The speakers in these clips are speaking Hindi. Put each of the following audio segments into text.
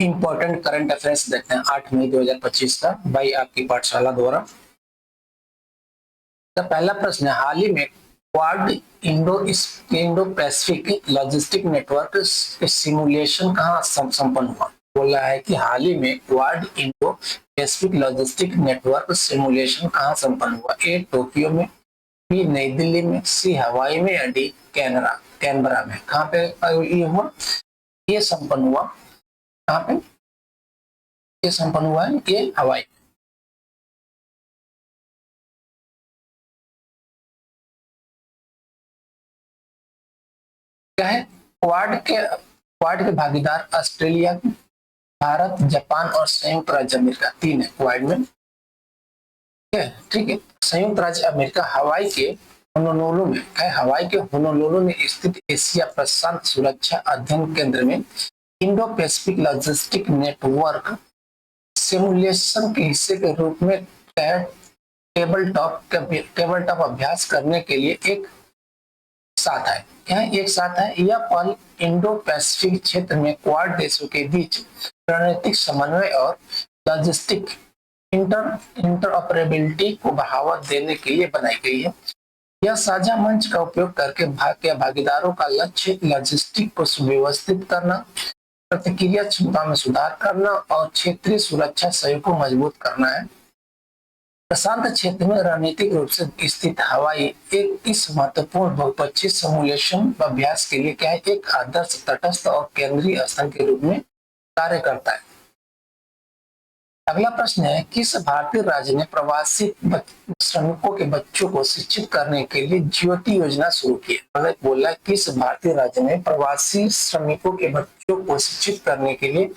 इंपॉर्टेंट करंट अफेयर्स देखते हैं 8 मई 2025 का भाई आपकी पाठशाला द्वारा। तो पहला प्रश्न है, हाल ही में quad Indo Pacific logistic network simulation कहाँ संपन्न हुआ। बोला है कि हाल ही में quad Indo Pacific logistic network simulation कहाँ संपन्न हुआ। ए टोक्यो में, बी नई दिल्ली में, सी हवाई में या डी कैनबरा में। कहाँ पे ये हुआ, ये संपन्न हुआ, कहाँ पे ये संपन्न हुआ है, ये हवाई। क्या है, क्वाड के भागीदार ऑस्ट्रेलिया, भारत, जापान और संयुक्त राज्य अमेरिका, तीन है क्वाड में। ठीक है, संयुक्त राज्य अमेरिका हवाई के होनोलुलु में, हवाई के होनोलुलु में स्थित एशिया प्रशांत सुरक्षा अध्ययन केंद्र में Indo Pacific logistic network simulation के हिस्से के रूप में टेबल टॉप अभ्यास करने के लिए एक साथ है। क्या एक साथ है, यह पहल इंडो पैसिफिक क्षेत्र में क्वाड देशों के बीच रणनीतिक समन्वय और लॉजिस्टिक इंटरऑपरेबिलिटी को बढ़ावा देने के लिए बनाई गई है। यह साझा मंच का उपयोग करके भागीदारों का लक्ष्य लॉजिस्टिक को सुव्यवस्थित करना, प्रतिक्रिया क्षमता में सुधार करना और क्षेत्रीय सुरक्षा सहयोग को मजबूत करना है। प्रशांत क्षेत्र में रणनीतिक रूप से स्थित हवाई एक इस महत्वपूर्ण बहुपक्षीय सिमुलेशन अभ्यास के लिए क्या है, एक आदर्श तटस्थ और केंद्रीय स्थल के रूप में कार्य करता है। अगला प्रश्न है, किस भारतीय राज्य ने प्रवासी श्रमिकों के बच्चों को शिक्षित करने के लिए ज्योति योजना शुरू की है। बोला है किस भारतीय राज्य ने प्रवासी श्रमिकों के बच्चों को शिक्षित करने के लिए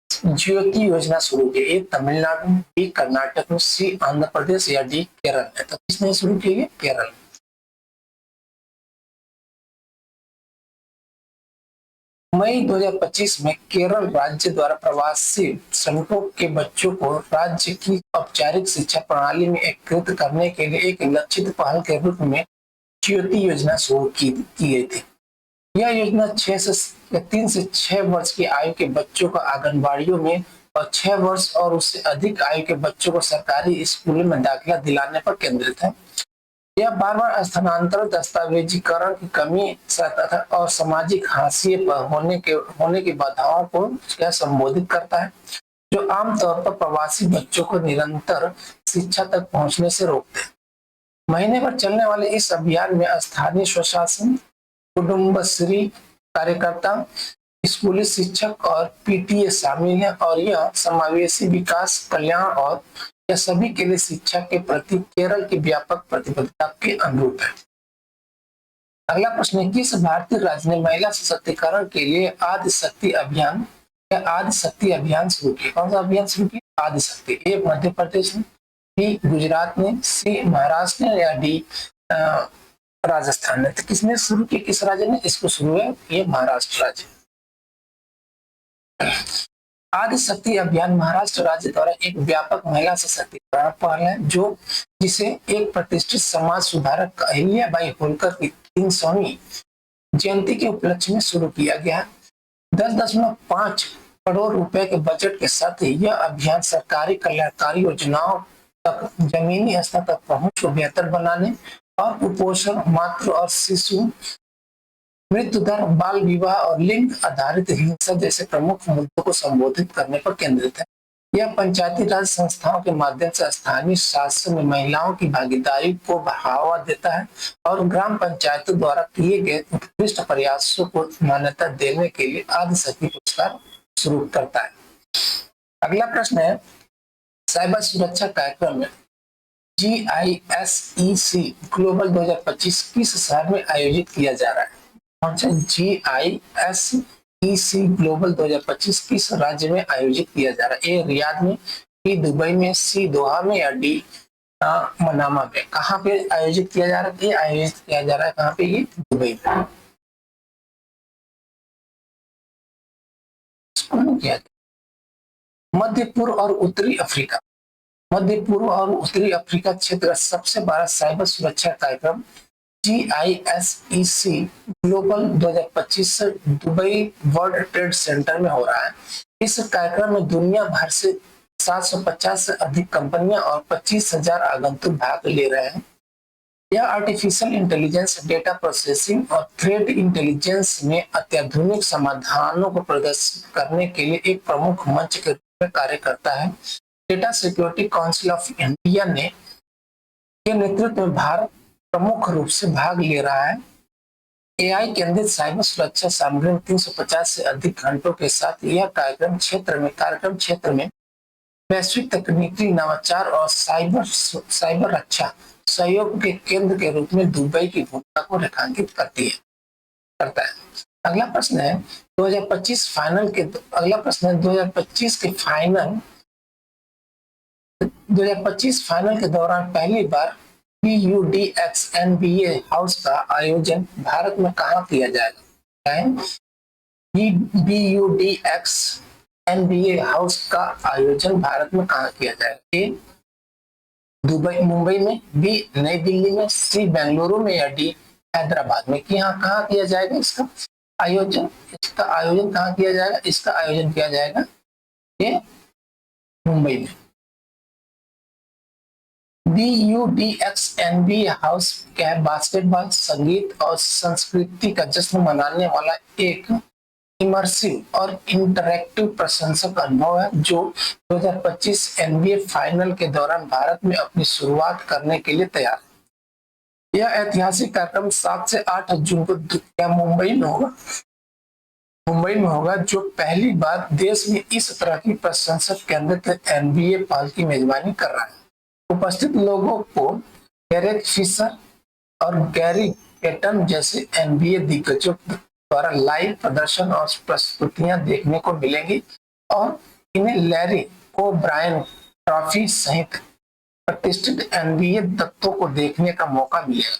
ज्योति योजना शुरू की। ए तमिलनाडु, बी कर्नाटक में, सी आंध्र प्रदेश या डी केरल है। तो किसने शुरू की है, केरल। मई 2025 में केरल राज्य द्वारा प्रवासी श्रमिकों के बच्चों को राज्य की औपचारिक शिक्षा प्रणाली में एकीकृत करने के लिए एक लक्षित पहल के रूप में ज्योति योजना शुरू की गई थी। यह योजना 3 से 6 वर्ष की आयु के बच्चों को आंगनबाड़ियों में और 6 वर्ष और उससे अधिक आयु के बच्चों को सरकारी स्कूलों में दाखिला दिलाने पर केंद्रित है। यह बार-बार स्थानांतरण, दस्तावेजीकरण की कमी और सामाजिक हाशिए पर होने की बाधाओं को क्या संबोधित करता है, जो आमतौर पर प्रवासी बच्चों को निरंतर शिक्षा तक पहुंचने से रोकते हैं। महीने भर चलने वाले इस अभियान में स्थानीय स्वशासन, कुटुंबश्री कार्यकर्ता, स्कूली शिक्षक और पीटीए शामिल है और यह समावेशी विकास, कल्याण और यह सभी के लिए शिक्षा के प्रति केरल की व्यापक प्रतिबद्धता के अनुरूप है। अगला प्रश्न है, किस भारतीय राज्य ने महिला सशक्तिकरण के लिए आदिशक्ति अभियान शुरू किया। कौन सा अभियान शुरू किया, आदिशक्ति। ए मध्य प्रदेश में, बी गुजरात में, सी महाराष्ट्र में या डी राजस्थान में। तो किसने शुरू किया, किस राज्य ने इसको शुरू है, ये महाराष्ट्र राज्य। आदिशक्ति अभियान महाराष्ट्र राज्य द्वारा एक व्यापक महिला सशक्तिकरण पहल है जिसे एक प्रतिष्ठित समाज सुधारक अहिल्याबाई होलकर की 300वीं जयंती के उपलक्ष्य में शुरू किया गया है। 10.5 करोड़ रुपए के बजट के साथ यह अभियान सरकारी कल्याणकारी योजनाओं तक जमीनी स्तर तक पहुंच को बेहतर बनाने और कुपोषण, मातृ और शिशु मृत्यु दर, बाल विवाह और लिंग आधारित हिंसा जैसे प्रमुख मुद्दों को संबोधित करने पर केंद्रित है। यह पंचायती राज संस्थाओं के माध्यम से स्थानीय शासन में महिलाओं की भागीदारी को बढ़ावा देता है और ग्राम पंचायतों द्वारा किए गए उत्कृष्ट प्रयासों को मान्यता देने के लिए आदिशक्ति पुरस्कार शुरू करता है। अगला प्रश्न है, साइबर सुरक्षा कार्यक्रम में GISEC ग्लोबल 2025 किस शहर में आयोजित किया जा रहा है। GISEC ग्लोबल 2025 किस राज्य में आयोजित किया जा रहा है। ए रियाद में, बी दुबई में, सी दोहा में या डी मनामा में। कहाँ पे आयोजित किया जा रहा है, ये आयोजित किया जा रहा है कहाँ पे, ये दुबई में। मध्य पूर्व और उत्तरी अफ्रीका। मध्य पूर्व और उत्तरी अफ्रीका क्षेत्र का सबसे बड़ा साइबर सुरक्षा कार्यक्रम GISEC global 2025 Dubai world trade centre में हो रहा है। इस कार्यक्रम में दुनिया भर से 750 से अधिक कंपनियां और 25,000 आगंतुक भाग ले रहे हैं। यह आर्टिफिशियल इंटेलिजेंस, डेटा प्रोसेसिंग और थ्रेड इंटेलिजेंस में अत्याधुनिक समाधानों को प्रदर्शित करने के लिए एक प्रमुख मंच के रूप में कार्य करता है। Data security council of India ने के नेतृत्व में भारत प्रमुख रूप से भाग ले रहा है। एआई केंद्रित साइबर सुरक्षा सामग्री 350 से अधिक घंटों के साथ यह कार्यक्रम क्षेत्र में वैश्विक तकनीकी नवाचार और साइबर रक्षा सहयोग के केंद्र के रूप में दुबई की भूमिका को रेखांकित करता है। अगला प्रश्न है 2025 फाइनल के 2025 फाइनल के दौरान पहली बार BUDX NBA हाउस का आयोजन भारत में कहाँ किया जाएगा? BUDX NBA हाउस का आयोजन भारत में कहाँ किया जाएगा? ए दुबई मुंबई में, बी नई दिल्ली में, सी बेंगलुरु में या डी हैदराबाद में। कि यहाँ कहाँ किया जाएगा इसका आयोजन कहाँ किया जाएगा? इसका आयोजन किया जाएगा ये मुंबई में। BUDX NBA हाउस क्या है? बास्केटबॉल, संगीत और संस्कृति का जश्न मनाने वाला एक इमर्सिव और इंटरैक्टिव प्रशंसक अनुभव है जो 2025 NBA फाइनल के दौरान भारत में अपनी शुरुआत करने के लिए तैयार है। यह ऐतिहासिक कार्यक्रम 7 से 8 जून को मुंबई में होगा, जो पहली बार देश में इस तरह की प्रशंसक केंद्रित NBA पहल की मेजबानी कर रहा है। उपस्थित लोगों को डेरेक फिशर और गैरी पेटन जैसे NBA दिग्गजों द्वारा लाइव प्रदर्शन और प्रस्तुतियां देखने को मिलेंगी और इन्हें लैरी ओब्रायन ट्रॉफी सहित प्रतिष्ठित NBA तत्वों को देखने का मौका मिलेगा।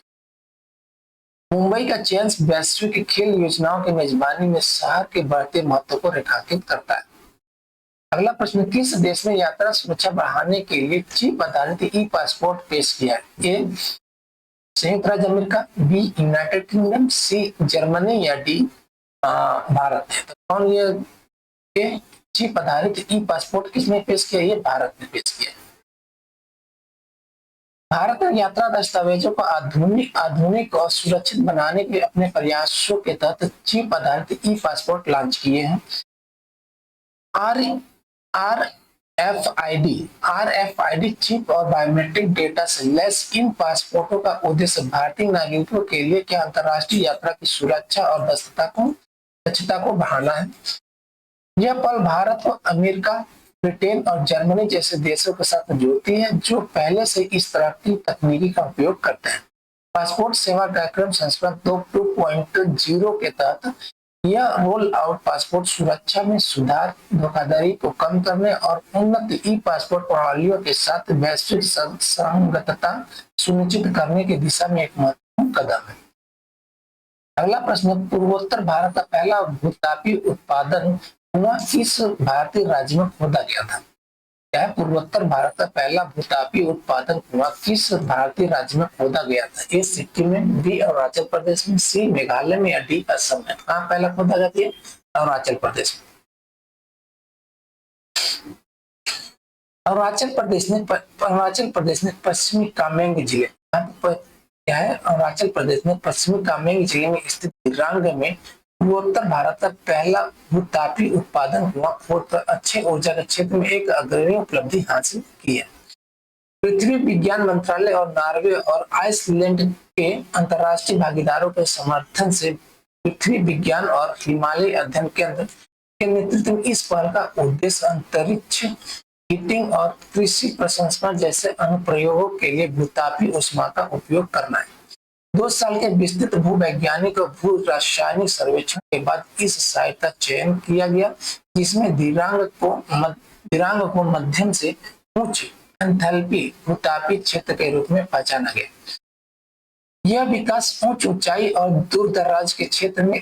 मुंबई का चयन वैश्विक खेल योजनाओं की मेजबानी में शहर के बढ़ते महत्व को रेखांकित करता है। अगला प्रश्न, किस देश में यात्रा सुरक्षा बढ़ाने के लिए चिप आधारित ई पासपोर्ट पेश किया है? ए संयुक्त राज्य America, B United Kingdom, C Germany या डी भारत है। तो कौन ये चिप आधारित ई पासपोर्ट किसने पेश किया? ये भारत ने पेश किया। भारत ने यात्रा दस्तावेजों को आधुनिक और सुरक्षित बनाने के अपने प्रयासों के तहत चिप आधारित ई पासपोर्ट लॉन्च किए हैं। RFID चिप और बायोमेट्रिक डेटा से लैस इन पासपोर्टों का उद्देश्य भारतीय नागरिकों के लिए क्या अंतर्राष्ट्रीय यात्रा की सुरक्षा और दक्षता को बढ़ाना है। यह पल भारत को अमेरिका, ब्रिटेन और जर्मनी जैसे देशों के साथ जोड़ती है जो पहले से इस तरह की तकनीकी का उपयोग करते हैं। पासपोर्ट सेवा कार्यक्रम संस्करण 2.0 के तहत यह रोल आउट पासपोर्ट सुरक्षा में सुधार, धोखाधड़ी को कम करने और उन्नत ई पासपोर्ट प्रणालियों के साथ वैश्विक संगतता सुनिश्चित करने की दिशा में एक महत्वपूर्ण कदम है। अगला प्रश्न, पूर्वोत्तर भारत का पहला भूतापी उत्पादन किस भारतीय राज्य में खोदा गया था? क्या है? पूर्वोत्तर भारत का पहला भूतापी उत्पादन कुआं किस भारतीय राज्य में खोदा गया था? ए सिक्किम में, बी अरुणाचल प्रदेश में, सी मेघालय में या डी असम में। कहाँ पहला खोदा गया था? अरुणाचल प्रदेश में। अरुणाचल प्रदेश में पश्चिमी कामेंग जिले क्या है? अरुणाचल प्रदेश में पश्चिमी कामेंग जिले में स्थित दिरांग में पूर्वोत्तर भारत का पहला भूतापी उत्पादन हुआ और अच्छे ऊर्जा के क्षेत्र में एक अग्रणी उपलब्धि हासिल की है। पृथ्वी विज्ञान मंत्रालय और नॉर्वे और आइसलैंड के अंतर्राष्ट्रीय भागीदारों के समर्थन से पृथ्वी विज्ञान और हिमालय अध्ययन केंद्र के नेतृत्व में इस पहल का उद्देश्य अंतरिक्ष हीटिंग और कृषि प्रसंस्करण जैसे अनुप्रयोगों के लिए भूतापी ऊष्मा का उपयोग करना है। 2 साल के विस्तृत भूवैज्ञानिक और भू रासायनिक सर्वेक्षण के बाद इस साइट का चयन किया गया, जिसमें दिरांग को मध्यम से उच्च एंथैल्पी भूतापी क्षेत्र के रूप में पहचाना गया। यह विकास उच्च ऊंचाई और दूर दराज के क्षेत्र में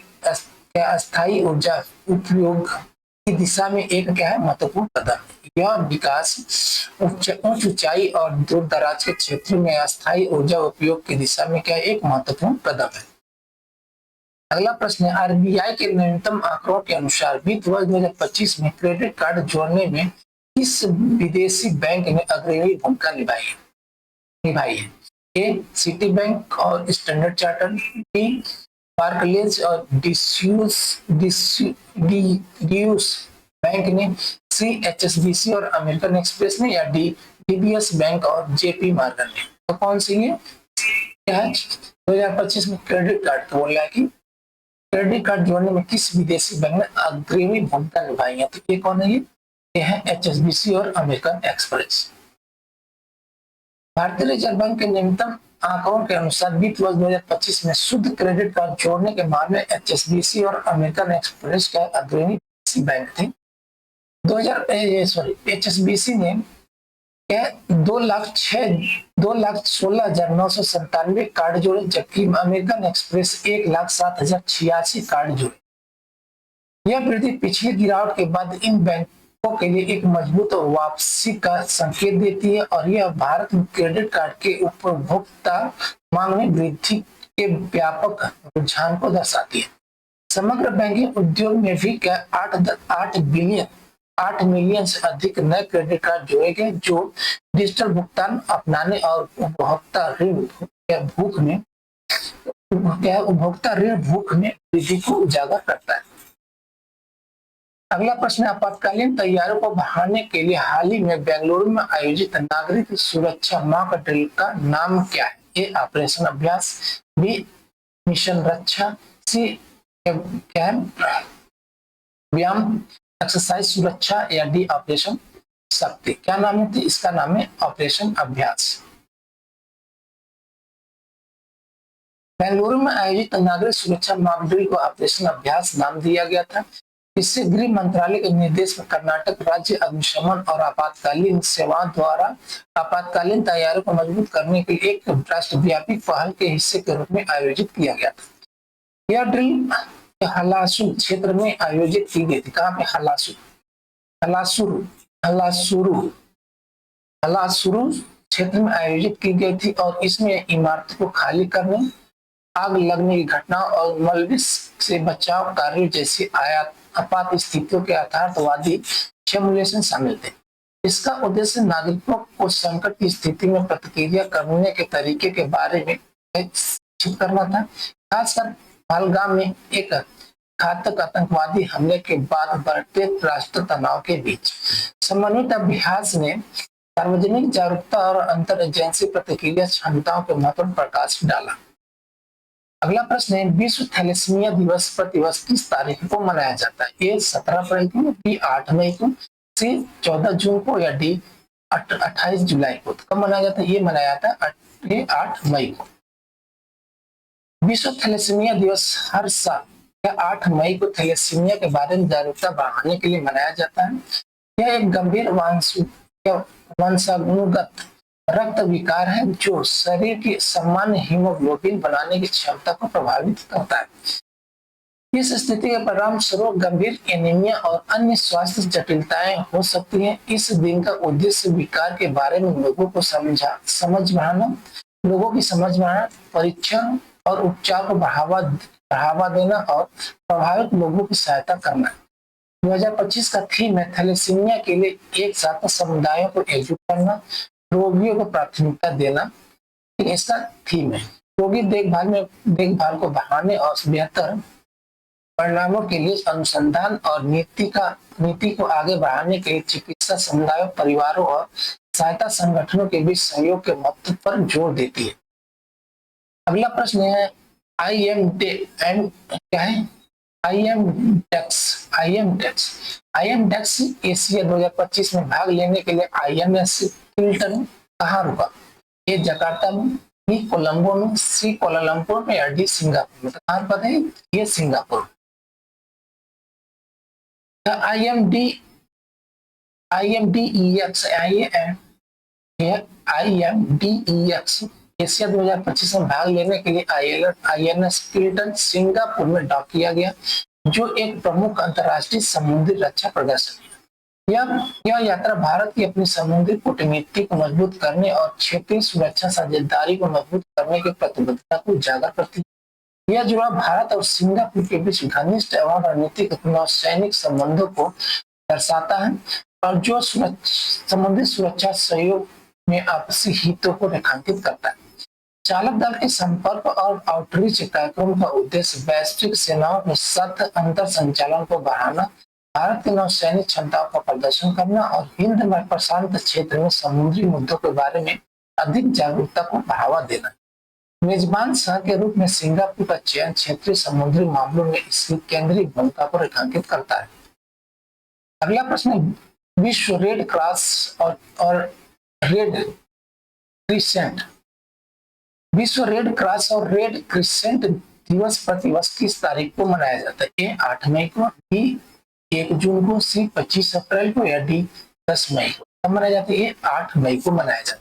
अस्थायी ऊर्जा उपयोग की दिशा में एक क्या है? महत्वपूर्ण कदम। यह विकास उच्च ऊंचाई और दूर दराज के क्षेत्र में अस्थायी ऊर्जा उपयोग की दिशा में क्या एक महत्वपूर्ण कदम है। अगला प्रश्न है, आरबीआई के नवीनतम आंकड़ों के अनुसार वित्त वर्ष 2025 में क्रेडिट कार्ड जोड़ने में किस विदेशी बैंक ने अग्रणी भूमिका निभाई है? ए सिटी बैंक और स्टैंडर्ड चार्टर्ड, बी बार्कलेज और डियूस बैंक ने, सी एचएसबीसी और अमेरिकन एक्सप्रेस ने, या डी डीबीएस बैंक और जेपी मॉर्गन ने। तो कौन सी है? क्या है 2025 में क्रेडिट कार्ड तो बोल रहा है कि क्रेडिट कार्ड जोड़ने में किस विदेशी बैंक ने अग्रणी भूमिका निभाई है? तो ये कौन है? ये है एचएसबीसी और अमेरिकन एक्सप्रेस। भारतीय रिजर्व बैंक के नवीनतम आंकड़ों के अनुसार वित्त वर्ष 2025 में शुद्ध क्रेडिट कार्ड जोड़ने के मामले में एचएसबीसी और अमेरिकन एक्सप्रेस का अग्रणी बैंक थे। एचएसबीसी ने 2,16,997 कार्ड जोड़े, जबकि अमेरिकन एक्सप्रेस 1,07,086 कार्ड जोड़े। यह वृद्धि पिछली गिरावट के बाद इन बैंकों के लिए एक मजबूत वापसी का संकेत देती है और यह भारत में क्रेडिट कार्ड के उपभोक्ता मांग में वृद्धि के व्यापक रुझान को दर्शाती है। समग्र बैंकिंग उद्योग में भी 8 मिलियन से अधिक नए क्रेडिट कार्ड जोड़े गए, जो डिजिटल भुगतान अपनाने और उपभोक्ता ऋण भूख में वृद्धि को उजागर करता है। अगला प्रश्न, आपातकालीन तैयारियों को बढ़ाने के लिए हाल ही में बेंगलुरु में आयोजित नागरिक सुरक्षा मॉक ड्रिल का नाम क्या है? ए ऑपरेशन अभ्यास, बी मिशन रक्षा, सी कैंप व्यायाम एक्सरसाइज सुरक्षा, या डी ऑपरेशन शक्ति। क्या नाम है? इसका नाम है ऑपरेशन अभ्यास। बेंगलुरु में आयोजित नागरिक सुरक्षा मॉक ड्रिल को ऑपरेशन अभ्यास नाम दिया गया था। इससे गृह मंत्रालय के निर्देश में कर्नाटक राज्य अग्निशमन और आपातकालीन सेवाओं द्वारा आपातकालीन तैयारियों को मजबूत करने के लिए एक राष्ट्रव्यापी पहल के हिस्से के रूप में आयोजित किया गया था। यह ड्रिल हलासू क्षेत्र में आयोजित की गई थी। कहाँ पे? हलासुरु क्षेत्र में आयोजित की गई थी और इसमें इमारतों को खाली करने, आग लगने की घटनाओं और मलबे से बचाव कार्यों जैसी आपात स्थितियों के यथार्थवादी सिमुलेशन शामिल थे। इसका उद्देश्य नागरिकों को संकट की स्थिति में प्रतिक्रिया करने के तरीके के बारे में शिक्षित करना था। खासकर पहलगाम में एक घातक आतंकवादी हमले के बाद बढ़ते राष्ट्रीय तनाव के बीच समन्वित अभ्यास ने सार्वजनिक जागरूकता और अंतर एजेंसी प्रतिक्रिया क्षमताओं के महत्व पर प्रकाश डाला। अगला प्रश्न है, विश्व थैलेसीमिया दिवस प्रतिवर्ष किस तारीख को मनाया जाता है? ए 17 अप्रैल को, बी 8 मई को, सी 14 जून को, या डी 28 जुलाई को। कब मनाया जाता है? ये मनाया जाता है 8 मई को। विश्व थैलेसीमिया दिवस हर साल 8 मई को थैलेसीमिया के बारे में जागरूकता बढ़ाने के लिए मनाया जाता है। यह एक गंभीर वंशानुगत रक्त विकार है जो शरीर की सामान्य हीमोग्लोबिन बनाने की क्षमता को प्रभावित करता है। इस स्थिति के परिणाम स्वरूप गंभीर एनीमिया और अन्य स्वास्थ्य जटिलताएं हो सकती हैं। इस दिन का उद्देश्य विकार के बारे में लोगों की समझ बढ़ाना, परीक्षण और उपचार को बढ़ावा देना और प्रभावित लोगों की सहायता करना। 2025 का थीम है थैलेसीमिया के लिए एक साथ समुदायों को एकजुट करना, रोगियों को प्राथमिकता देना। इसका थीम है रोगी देखभाल को बढ़ाने और बेहतर परिणामों के लिए अनुसंधान और नीति को आगे बढ़ाने के लिए चिकित्सा समुदायों, परिवारों और सहायता संगठनों के बीच सहयोग के महत्व पर जोर देती है। अगला प्रश्न है, IMDEX एशिया 2025 में भाग लेने के लिए INS किल्टन कहाँ रुका? ए जकार्ता में, बी कोलंबो में, सी कोलालमपुर में, या डी सिंगापुर में। कहाँ पर है? ये सिंगापुर। IMDEX एशिया 2025 में भाग लेने के लिए INS किल्टन सिंगापुर में डॉक किया गया, जो एक प्रमुख अंतर्राष्ट्रीय समुद्री रक्षा प्रदर्शनी है। यह यात्रा भारत की अपनी समुद्री कूटनीति को मजबूत करने और क्षेत्रीय सुरक्षा साझेदारी को मजबूत करने की प्रतिबद्धता को उजागर करती है। यह जुड़ाव भारत और सिंगापुर के बीच घनिष्ठ एवं रणनीतिक नौसैनिक संबंधों को दर्शाता है और जो समुद्री सुरक्षा सहयोग में आपसी हितों को रेखांकित करता है। चालक दल के संपर्क और आउटरीच कार्यक्रम का उद्देश्य वैश्विक सेनाओं के साथ अंतर संचालन को बढ़ाना, भारत की नौसैनिक क्षमताओं का प्रदर्शन करना और हिंद प्रशांत क्षेत्र में समुद्री मुद्दों के बारे में अधिक जागरूकता को बढ़ावा देना। मेजबान शहर के रूप में सिंगापुर का चयन क्षेत्रीय समुद्री मामलों में इसकी केंद्रीय भूमिका को रेखांकित करता है। अगला प्रश्न, विश्व रेड क्रॉस और रेड क्रिसेंट। विश्व रेड क्रॉस और रेड क्रिसेंट दिवस प्रतिवर्ष किस तारीख को मनाया जाता है? ए 8 मई को, बी 1 जून को, सी 25 अप्रैल को या डी 10 मई को? कब मनाया जाता है? ये 8 मई को मनाया जाता है।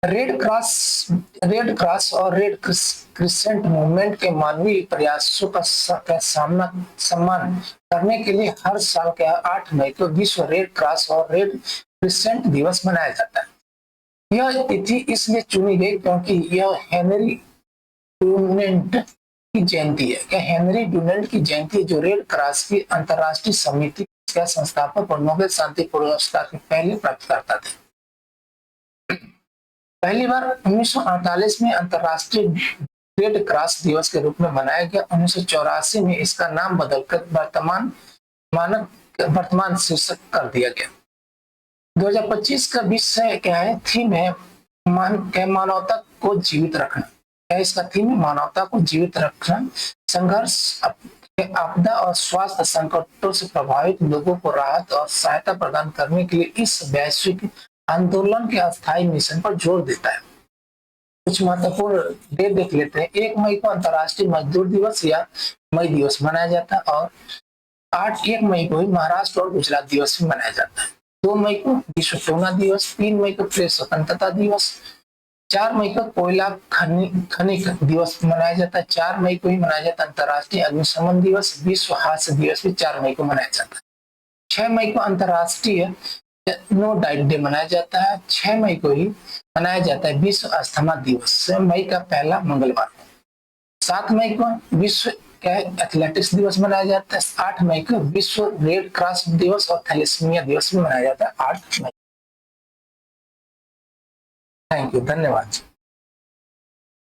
रेड क्रॉस और रेड क्रिसेंट मूवमेंट के मानवीय प्रयासों का सम्मान करने के लिए हर साल के 8 मई को विश्व रेड क्रॉस और रेड क्रिसेंट दिवस मनाया जाता है। यह तिथि इसलिए चुनी गई क्योंकि यह हेनरी डुनेंट की जयंती है। क्या हेनरी डुनेंट की जयंती, जो रेड क्रॉस की अंतरराष्ट्रीय समिति का संस्थापक और नोबेल शांति पुरस्कार के पहले प्राप्तकर्ता थे। पहली बार 1948 में अंतरराष्ट्रीय रेड क्रॉस दिवस के रूप में मनाया गया। 1984 में इसका नाम बदलकर वर्तमान शीर्षक कर दिया गया। 2025 का विषय क्या है? थीम है मानवता को जीवित रखना। क्या इसका थीम है? मानवता को जीवित रखना। संघर्ष, आपदा और स्वास्थ्य संकटों से प्रभावित लोगों को राहत और सहायता प्रदान करने के लिए इस वैश्विक आंदोलन के अस्थायी मिशन पर जोर देता है। कुछ महत्वपूर्ण डेट देख लेते हैं। 1 मई को अंतर्राष्ट्रीय मजदूर दिवस या मई दिवस मनाया जाता है और 1 मई को ही महाराष्ट्र और गुजरात दिवस भी मनाया जाता है। 2 मई को विश्व सोना दिवस, 3 मई को प्रेस स्वतंत्रता दिवस, 4 मई को कोयला खनिक दिवस मनाया जाता है। 4 मई को ही मनाया जाता है अंतर्राष्ट्रीय अग्निशमन दिवस। विश्व हास्य दिवस भी 4 मई को मनाया जाता है। 6 मई को अंतर्राष्ट्रीय नो डाइट डे मनाया जाता है। 6 मई को ही मनाया जाता है विश्व अस्थमा दिवस, मई का पहला मंगलवार। 7 मई को विश्व एथलेटिक्स दिवस मनाया जाता है। 8 मई को विश्व रेड क्रॉस दिवस और थैलेसीमिया दिवस भी मनाया जाता है 8 मई। थैंक यू, धन्यवाद।